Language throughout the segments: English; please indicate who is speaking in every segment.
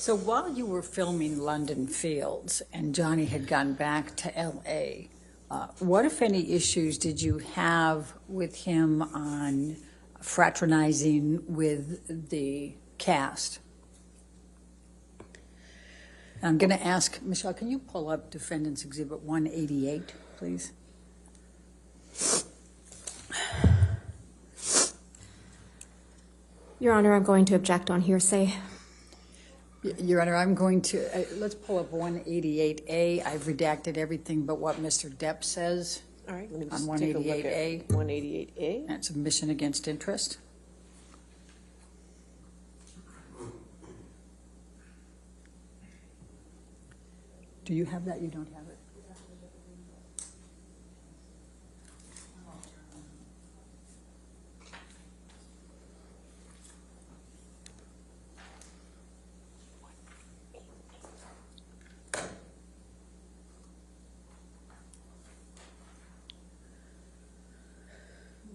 Speaker 1: So while you were filming London Fields and Johnny had gone back to L.A., what, if any, issues did you have with him on fraternizing with the cast? I'm going to ask, Michelle, can you pull up Defendant's Exhibit 188, please?
Speaker 2: Your Honor, I'm going to object on hearsay.
Speaker 1: Your Honor, I'm going to, let's pull up 188A. I've redacted everything but what Mr. Depp says.
Speaker 3: All right, let me just
Speaker 1: on
Speaker 3: take a look
Speaker 1: 188A.
Speaker 3: at 188A.
Speaker 1: That's submission against interest. Do you have that? You don't have it?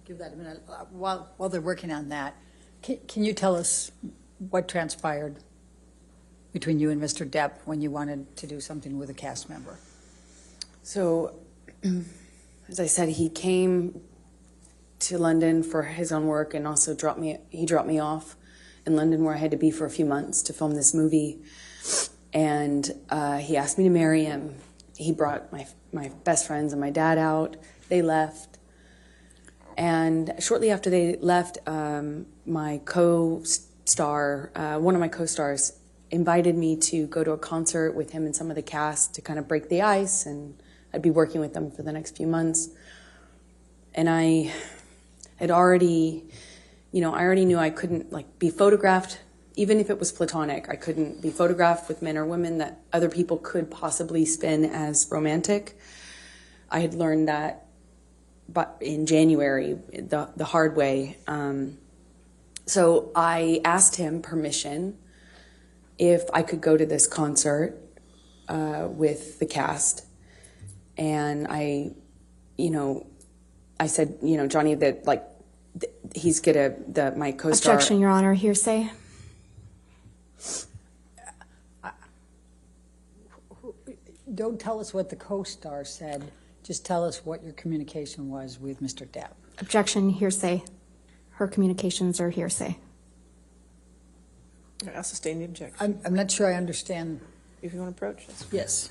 Speaker 1: Give that a minute. While they're working on that, can you tell us what transpired between you and Mr. Depp when you wanted to do something with a cast member?
Speaker 3: So, as I said, he came to London for his own work and also dropped me off in London, where I had to be for a few months to film this movie. And he asked me to marry him. He brought my best friends and my dad out. They left. And shortly after they left, my co-star, one of my co-stars, invited me to go to a concert with him and some of the cast to kind of break the ice, and I'd be working with them for the next few months. And I had already, I already knew I couldn't be photographed, even if it was platonic. I couldn't be photographed with men or women that other people could possibly spin as romantic. I had learned that but in January, the hard way. So I asked him permission if I could go to this concert with the cast. And I said, Johnny, that he's my co-star.
Speaker 2: Objection, Your Honor, hearsay.
Speaker 1: Don't tell us what the co-star said. Just tell us what your communication was with Mr. Depp.
Speaker 2: Objection, hearsay. Her communications are hearsay.
Speaker 3: I'll sustain the objection.
Speaker 1: I'm not sure I understand.
Speaker 3: If you want to approach this.
Speaker 1: Yes.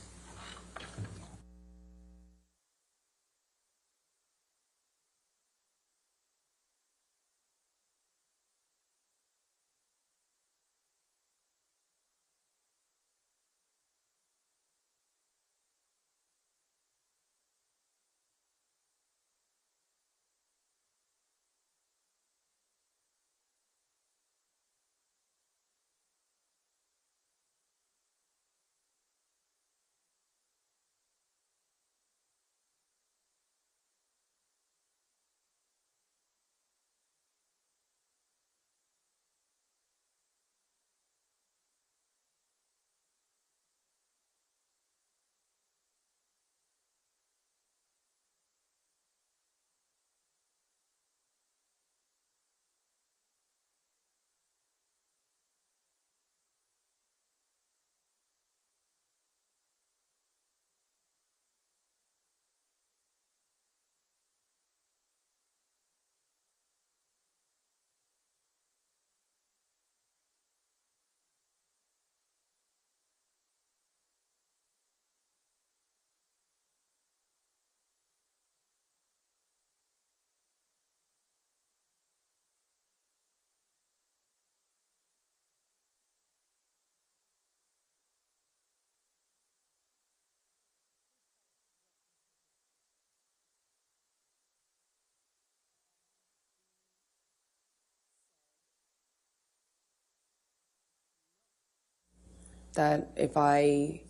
Speaker 3: That if I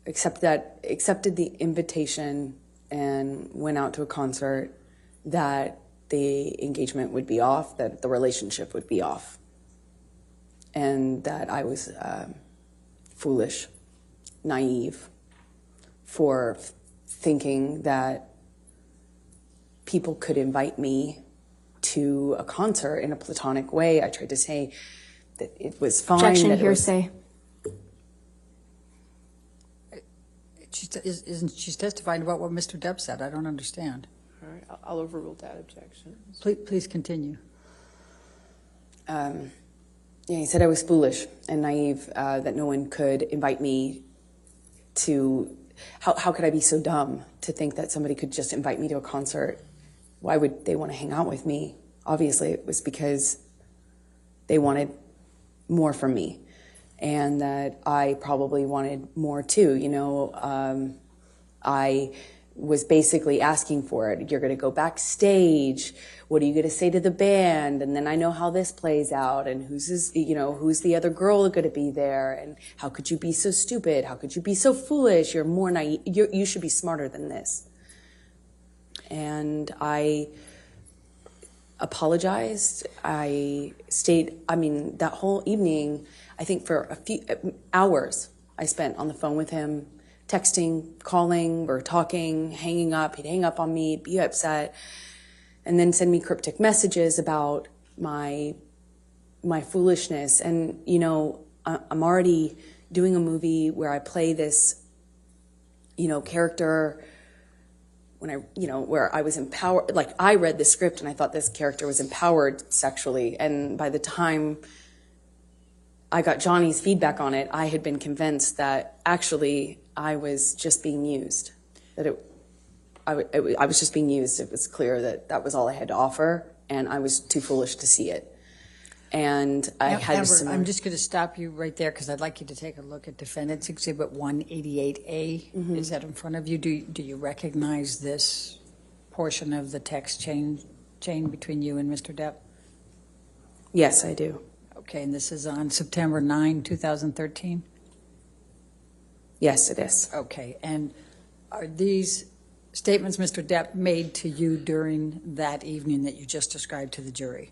Speaker 3: accepted the invitation and went out to a concert, that the engagement would be off, that the relationship would be off, and that I was foolish, naive, for thinking that people could invite me to a concert in a platonic way. I tried to say that it was fine.
Speaker 2: Objection,
Speaker 3: that
Speaker 2: hearsay.
Speaker 1: she's testifying about what Mr. Depp said. I don't understand.
Speaker 4: All right, I'll overrule that objection.
Speaker 1: Please continue.
Speaker 3: Yeah, he said I was foolish and naive, that no one could invite me to. How could I be so dumb to think that somebody could just invite me to a concert? Why would they want to hang out with me? Obviously, it was because they wanted more from me, and that I probably wanted more too. You know, I was basically asking for it. You're going to go backstage. What are you going to say to the band? And then I know how this plays out, and who's the other girl going to be there? And how could you be so stupid? How could you be so foolish? You're more naive. You should be smarter than this. And I apologized. I stayed, that whole evening, I think for a few hours I spent on the phone with him, texting, calling, or talking, hanging up. He'd hang up on me, be upset, and then send me cryptic messages about my foolishness. And, you know, I'm already doing a movie where I play this, character where I was empowered. Like, I read the script and I thought this character was empowered sexually. And by the time I got Johnny's feedback on it, I had been convinced that actually I was just being used, that I was just being used. It was clear that that was all I had to offer, and I was too foolish to see it. And I had
Speaker 1: Amber, I'm just going to stop you right there because I'd like you to take a look at Defendant's Exhibit 188A.
Speaker 3: Mm-hmm.
Speaker 1: Is that in front of you? Do you recognize this portion of the text chain between you and Mr. Depp?
Speaker 3: Yes, I do.
Speaker 1: Okay, and this is on September 9, 2013?
Speaker 3: Yes, it is.
Speaker 1: Okay, and are these statements Mr. Depp made to you during that evening that you just described to the jury?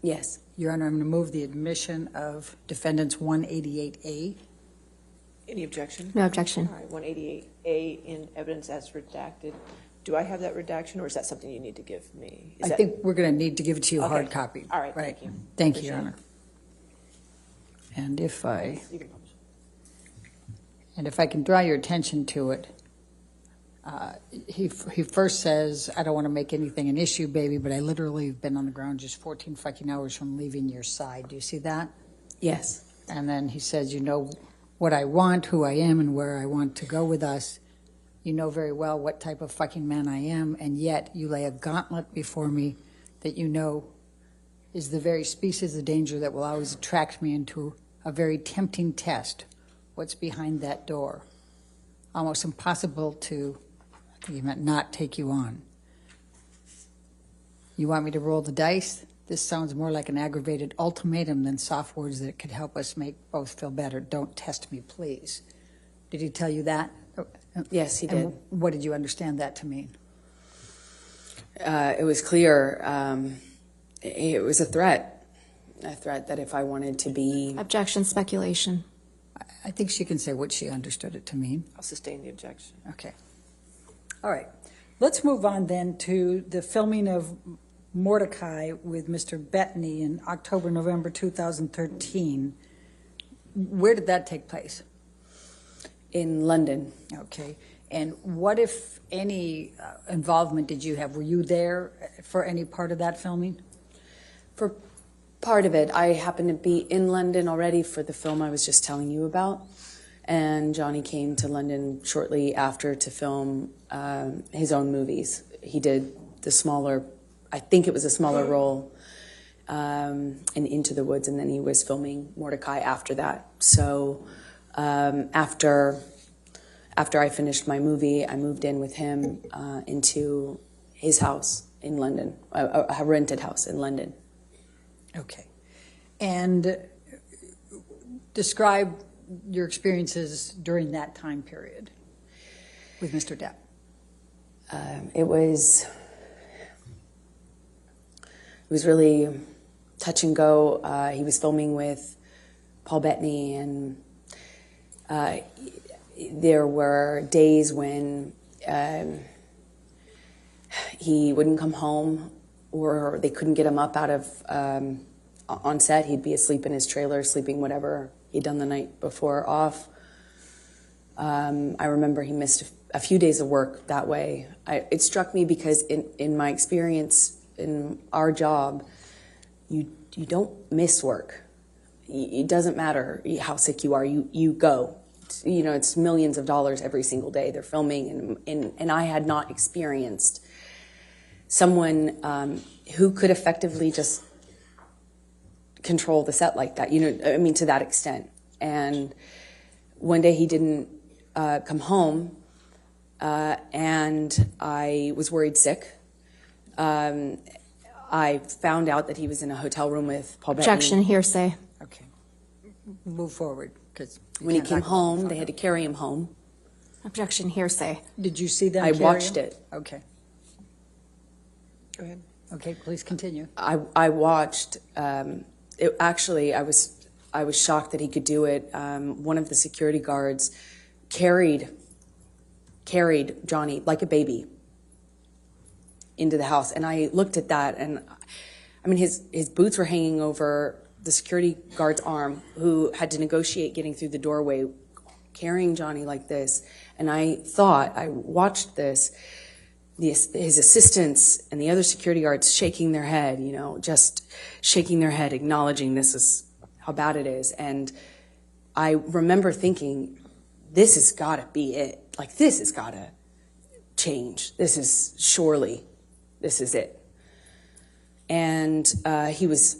Speaker 3: Yes.
Speaker 1: Your Honor, I'm going to move the admission of Defendant's 188A.
Speaker 4: Any objection?
Speaker 2: No objection.
Speaker 4: All right, 188A in evidence as redacted. Do I have that redaction, or is that something you need to give me?
Speaker 1: I think we're going to need to give it to you
Speaker 4: Okay.
Speaker 1: hard copy.
Speaker 4: All right, thank you.
Speaker 1: Thank you, Your
Speaker 4: Appreciate
Speaker 1: Honor. And if I
Speaker 4: You can publish.
Speaker 1: can draw your attention to it, he first says, I don't want to make anything an issue, baby, but I literally have been on the ground just 14 fucking hours from leaving your side. Do you see that?
Speaker 3: Yes.
Speaker 1: And then he says, you know what I want, who I am, and where I want to go with us. You know very well what type of fucking man I am, and yet you lay a gauntlet before me that you know is the very species of danger that will always attract me into a very tempting test. What's behind that door? Almost impossible to, I think he meant not take you on. You want me to roll the dice? This sounds more like an aggravated ultimatum than soft words that could help us make both feel better. Don't test me, please. Did he tell you that?
Speaker 3: Yes, he
Speaker 1: And
Speaker 3: did.
Speaker 1: what did you understand that to mean?
Speaker 3: It was clear. It was a threat that if I wanted to be.
Speaker 2: Objection, speculation.
Speaker 1: I think she can say what she understood it to mean.
Speaker 4: I'll sustain the objection.
Speaker 1: Okay. All right. Let's move on then to the filming of Mordecai with Mr. Bettany in October, November 2013. Where did that take place?
Speaker 3: In London.
Speaker 1: Okay. And what, if any, involvement did you have? Were you there for any part of that filming?
Speaker 3: For part of it, I happened to be in London already for the film I was just telling you about. And Johnny came to London shortly after to film his own movies. He did the smaller, I think it was a smaller role in Into the Woods, and then he was filming Mordecai after that. So after I finished my movie, I moved in with him into his house in London, a rented house in London.
Speaker 1: Okay. And describe your experiences during that time period with Mr. Depp.
Speaker 3: It was really touch and go. He was filming with Paul Bettany, and there were days when he wouldn't come home, or they couldn't get him up out of on set. He'd be asleep in his trailer, sleeping whatever he'd done the night before off. I remember he missed a few days of work that way. It struck me because in my experience in our job, you don't miss work. It doesn't matter how sick you are, you go. You know, it's millions of dollars every single day they're filming, and I had not experienced someone who could effectively just control the set like that, you know, I mean, to that extent. And one day he didn't come home, and I was worried sick. I found out that he was in a hotel room with Paul Bettany.
Speaker 2: Objection, hearsay.
Speaker 1: Okay. Move forward, because.
Speaker 3: When he came home, they had to carry him home.
Speaker 2: Objection, hearsay.
Speaker 1: Did you see them
Speaker 3: I
Speaker 1: carry
Speaker 3: watched
Speaker 1: him?
Speaker 3: it.
Speaker 1: Okay.
Speaker 4: Go ahead.
Speaker 1: Okay, please continue.
Speaker 3: I watched. Actually, I was shocked that he could do it. One of the security guards carried Johnny like a baby into the house, and I looked at that, and I mean, his boots were hanging over the security guard's arm, who had to negotiate getting through the doorway, carrying Johnny like this. And I watched this, his assistants and the other security guards shaking their head, you know, just shaking their head, acknowledging this is how bad it is. And I remember thinking, this has got to be it. Like, this has got to change. This is it. And he was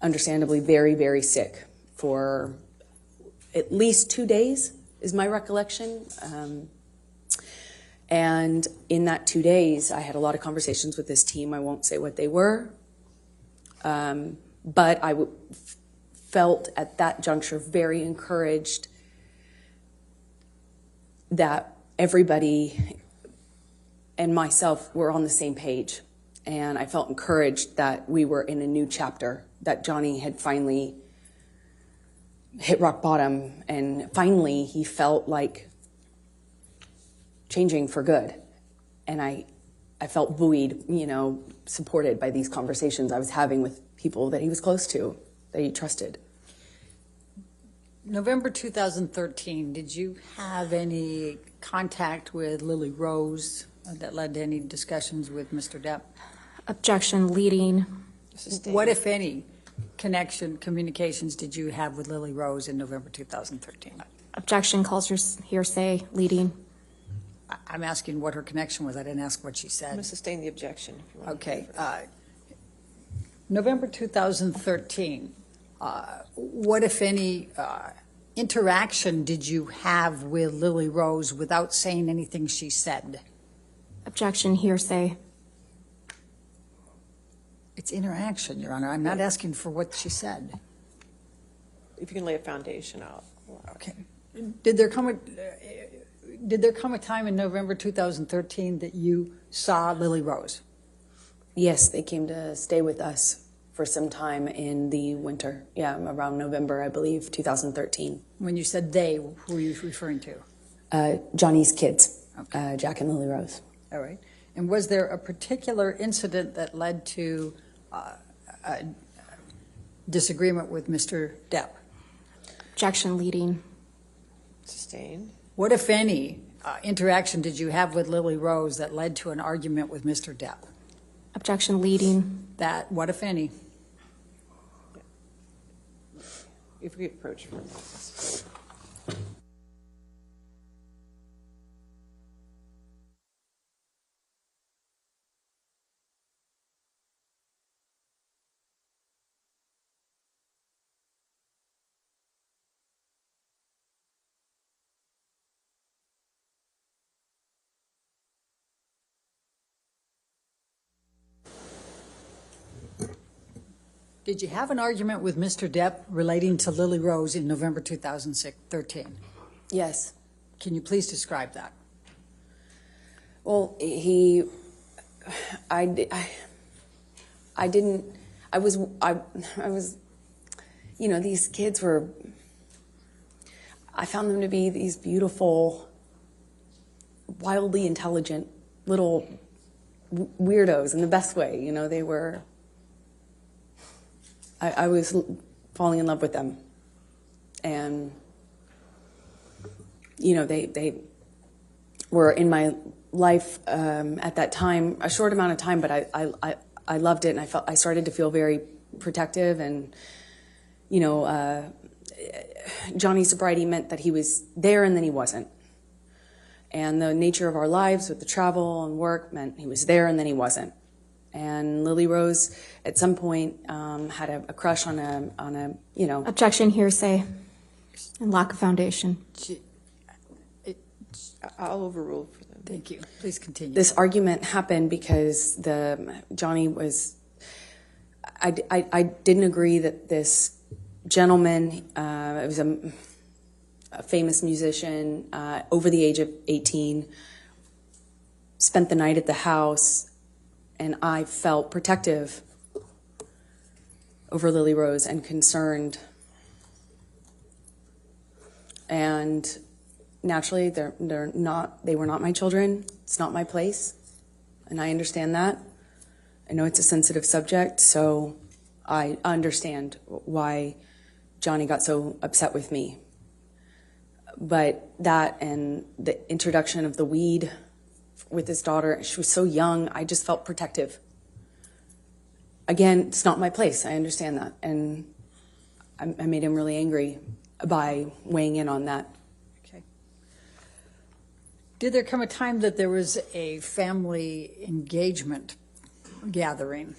Speaker 3: understandably very, very sick for at least 2 days, is my recollection. And in that 2 days, I had a lot of conversations with this team. I won't say what they were. But I felt at that juncture very encouraged that everybody and myself were on the same page. And I felt encouraged that we were in a new chapter, that Johnny had finally hit rock bottom, and finally he felt like changing for good. And I felt buoyed, you know, supported by these conversations I was having with people that he was close to, that he trusted.
Speaker 1: November 2013, did you have any contact with Lily Rose that led to any discussions with Mr. Depp?
Speaker 2: Objection, leading.
Speaker 4: Sustained.
Speaker 1: What, if any, communications did you have with Lily Rose in November 2013?
Speaker 2: Objection, calls hearsay, leading.
Speaker 1: I'm asking what her connection was. I didn't ask what she
Speaker 4: I'm going
Speaker 1: said.
Speaker 4: to sustain the objection. If you want.
Speaker 1: Okay. November 2013, what, if any, interaction did you have with Lily Rose without saying anything she said?
Speaker 2: Objection, hearsay.
Speaker 1: It's interaction, Your Honor. I'm not asking for what she said.
Speaker 4: If you can lay a foundation out.
Speaker 1: Okay. Did there come a time in November 2013 that you saw Lily Rose?
Speaker 3: Yes, they came to stay with us for some time in the winter. Yeah, around November, I believe, 2013.
Speaker 1: When you said they, who were you referring to?
Speaker 3: Johnny's kids,
Speaker 1: Okay.
Speaker 3: Jack and Lily Rose.
Speaker 1: All right. And was there a particular incident that led to a disagreement with Mr. Depp?
Speaker 2: Objection, leading.
Speaker 4: Sustained.
Speaker 1: What, if any, interaction did you have with Lily Rose that led to an argument with Mr. Depp?
Speaker 2: Objection, leading.
Speaker 1: That, what, if any?
Speaker 4: If we approach for a moment.
Speaker 1: Did you have an argument with Mr. Depp relating to Lily Rose in November 2013?
Speaker 3: Yes.
Speaker 1: Can you please describe that?
Speaker 3: Well, I was, you know, these kids were, I found them to be these beautiful, wildly intelligent little weirdos in the best way. You know, they were, I was falling in love with them. And, you know, they were in my life at that time, a short amount of time, but I loved it, and I started to feel very protective, and Johnny's sobriety meant that he was there and then he wasn't. And the nature of our lives with the travel and work meant he was there and then he wasn't. And Lily Rose, at some point, had a crush on a.
Speaker 2: Objection, hearsay, and lack of foundation.
Speaker 4: I'll overrule for them.
Speaker 1: Thank you. Please continue.
Speaker 3: This argument happened because Johnny was. I didn't agree that this gentleman, it was a famous musician, over the age of 18, spent the night at the house, and I felt protective over Lily Rose and concerned. And naturally, they were not my children. It's not my place, and I understand that. I know it's a sensitive subject, so I understand why Johnny got so upset with me. But that and the introduction of the weed with his daughter, she was so young, I just felt protective. Again, it's not my place. I understand that. And I made him really angry by weighing in on that.
Speaker 1: Okay. Did there come a time that there was a family engagement gathering?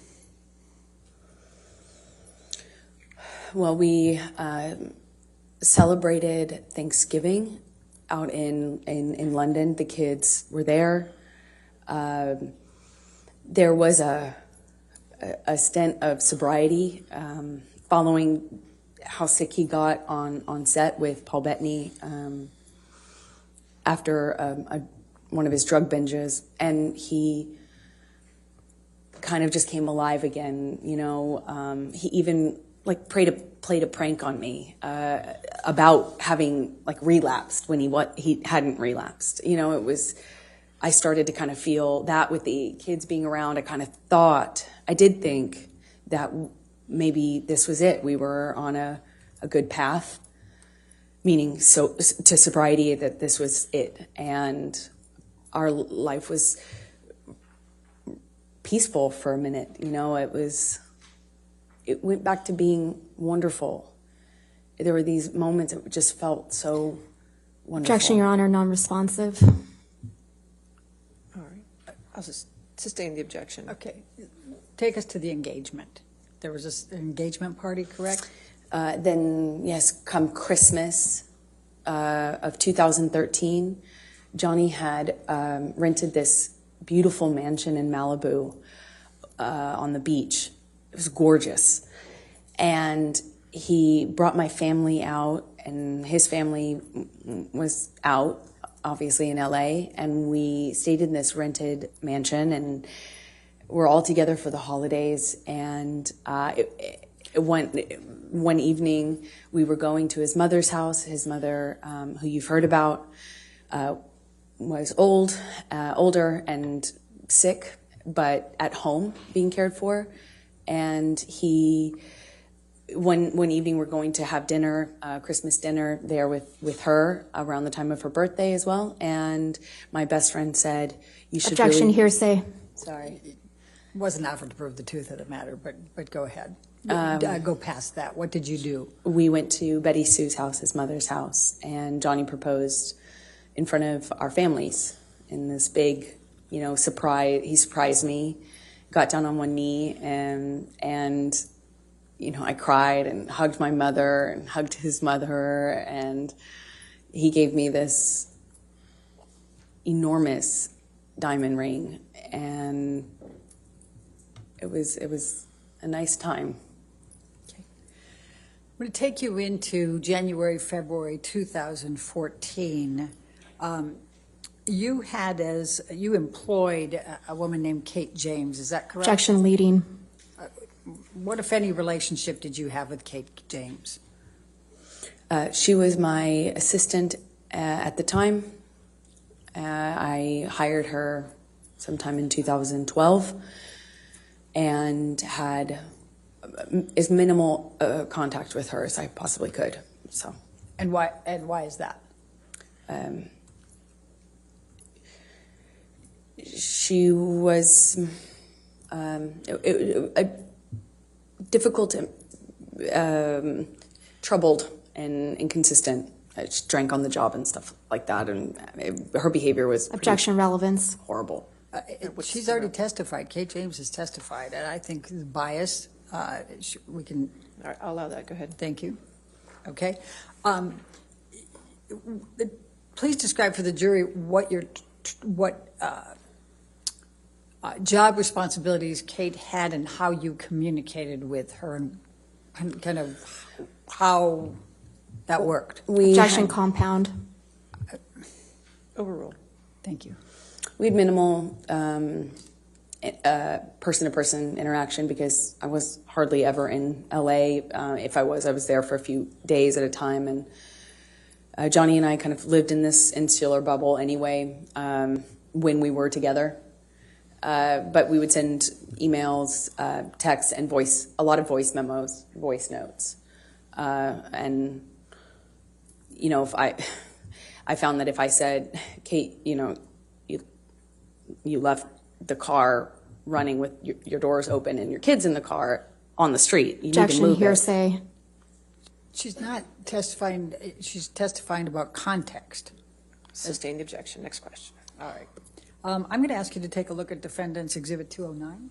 Speaker 3: Well, we celebrated Thanksgiving out in London. The kids were there. There was a stint of sobriety following how sick he got on set with Paul Bettany after one of his drug binges, and he kind of just came alive again. He even played a prank on me about having relapsed when he hadn't relapsed. It was. I started to kind of feel that with the kids being around. I did think that maybe this was it. We were on a good path, meaning to sobriety, that this was it. And our life was peaceful for a minute. It went back to being wonderful. There were these moments that just felt so wonderful.
Speaker 2: Objection, Your Honor, non-responsive.
Speaker 4: All right. I'll just sustain the objection.
Speaker 1: Okay. Take us to the engagement. There was an engagement party, correct?
Speaker 3: Then, yes, come Christmas of 2013, Johnny had rented this beautiful mansion in Malibu on the beach. It was gorgeous. And he brought my family out, and his family was out, obviously in LA, and we stayed in this rented mansion, and we're all together for the holidays. And one evening we were going to his mother's house. His mother, who you've heard about, was older and sick, but at home being cared for. And one evening we're going to have dinner, Christmas dinner there with her around the time of her birthday as well. And my best friend said, "You should."
Speaker 2: Objection, hearsay.
Speaker 3: Sorry.
Speaker 1: Wasn't offered to prove the truth of the matter, but go ahead. Go past that. What did you do?
Speaker 3: We went to Betty Sue's house, his mother's house, and Johnny proposed in front of our families in this big, surprise. He surprised me, got down on one knee, and I cried and hugged my mother and hugged his mother, and he gave me this enormous diamond ring, and it was a nice time.
Speaker 1: Okay. I'm going to take you into January, February 2014. You employed a woman named Kate James, is that correct?
Speaker 2: Objection, leading.
Speaker 1: What, if any, relationship did you have with Kate James?
Speaker 3: She was my assistant at the time. I hired her sometime in 2012 and had as minimal contact with her as I possibly could. So.
Speaker 1: And why is that?
Speaker 3: She was difficult, troubled, and inconsistent. She drank on the job and stuff like that, and her behavior was pretty
Speaker 2: Objection, relevance.
Speaker 3: horrible.
Speaker 1: She's already testified. Kate James has testified, and I think the bias, we can,
Speaker 4: All right, I'll allow that. Go ahead.
Speaker 1: thank you. Okay. Please describe for the jury what job responsibilities Kate had and how you communicated with her and kind of how that worked.
Speaker 2: Objection, compound.
Speaker 4: Overruled.
Speaker 1: Thank you.
Speaker 3: We had minimal person-to-person interaction because I was hardly ever in LA. If I was there for a few days at a time. And Johnny and I kind of lived in this insular bubble anyway when we were together. But we would send emails, texts, and a lot of voice memos, voice notes. And, you know, if I found that if I said, Kate, you know, you left the car running with your doors open and your kids in the car on the street. You need to
Speaker 2: Objection,
Speaker 3: move
Speaker 2: hearsay.
Speaker 1: She's not testifying, she's testifying about context.
Speaker 4: Sustain the objection. Next question.
Speaker 1: All right. I'm going to ask you to take a look at Defendant's Exhibit 209.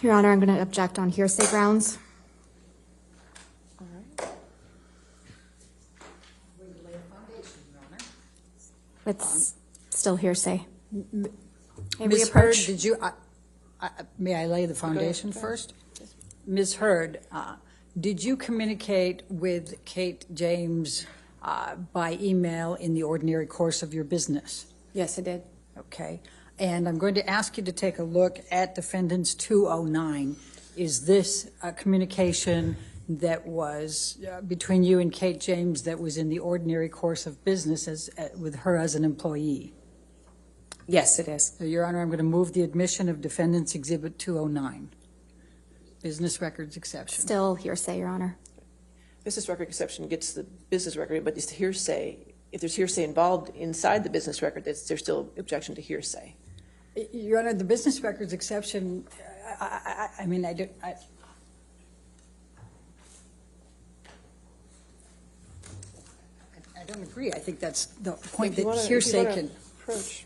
Speaker 2: Your Honor, I'm going to object on hearsay grounds.
Speaker 4: All right.
Speaker 2: It's still hearsay. May we
Speaker 1: Ms. Hurd,
Speaker 2: approach?
Speaker 1: did you, may I lay the foundation
Speaker 4: Go ahead.
Speaker 1: first? Ms. Hurd, did you communicate with Kate James by email in the ordinary course of your business?
Speaker 3: Yes, I did.
Speaker 1: Okay. And I'm going to ask you to take a look at Defendant's 209. Is this a communication that was between you and Kate James that was in the ordinary course of business with her as an employee?
Speaker 3: Yes, it is.
Speaker 1: So, Your Honor, I'm going to move the admission of Defendant's Exhibit 209. Business records exception.
Speaker 2: Still hearsay, Your Honor.
Speaker 4: Business record exception gets the business record, but it's hearsay. If there's hearsay involved inside the business record, there's still objection to hearsay.
Speaker 1: Your Honor, the business records exception, I mean, I don't agree. I think that's the point
Speaker 4: If you
Speaker 1: that
Speaker 4: wanna-
Speaker 1: hearsay
Speaker 4: if you
Speaker 1: can.
Speaker 4: wanna approach.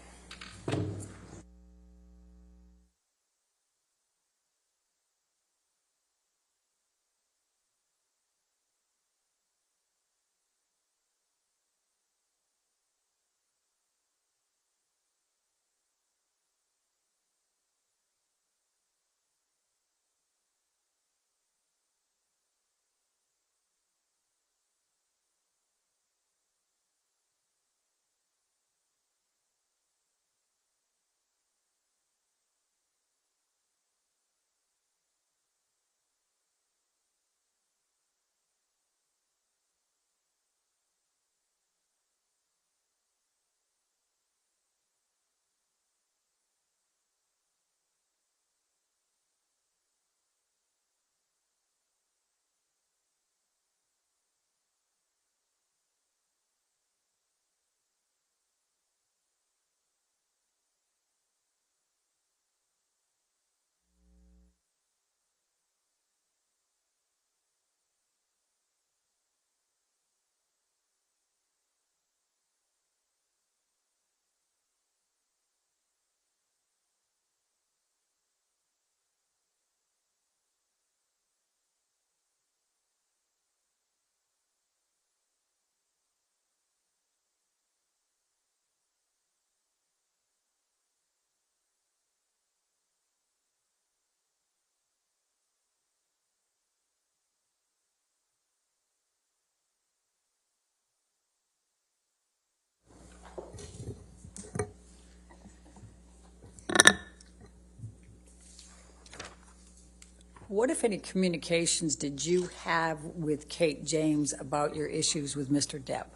Speaker 1: What, if any, communications did you have with Kate James about your issues with Mr. Depp?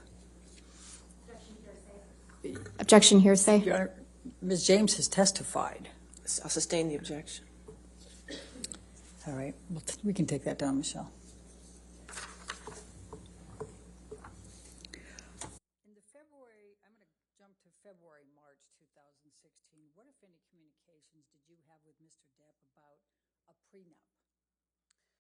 Speaker 2: Objection, hearsay.
Speaker 1: Your Honor, Ms. James has testified.
Speaker 4: I'll sustain the objection.
Speaker 1: All right, well, we can take that down, Michelle. February, March 2016, what, if any, communications did you have with Mr. Depp about a prenup?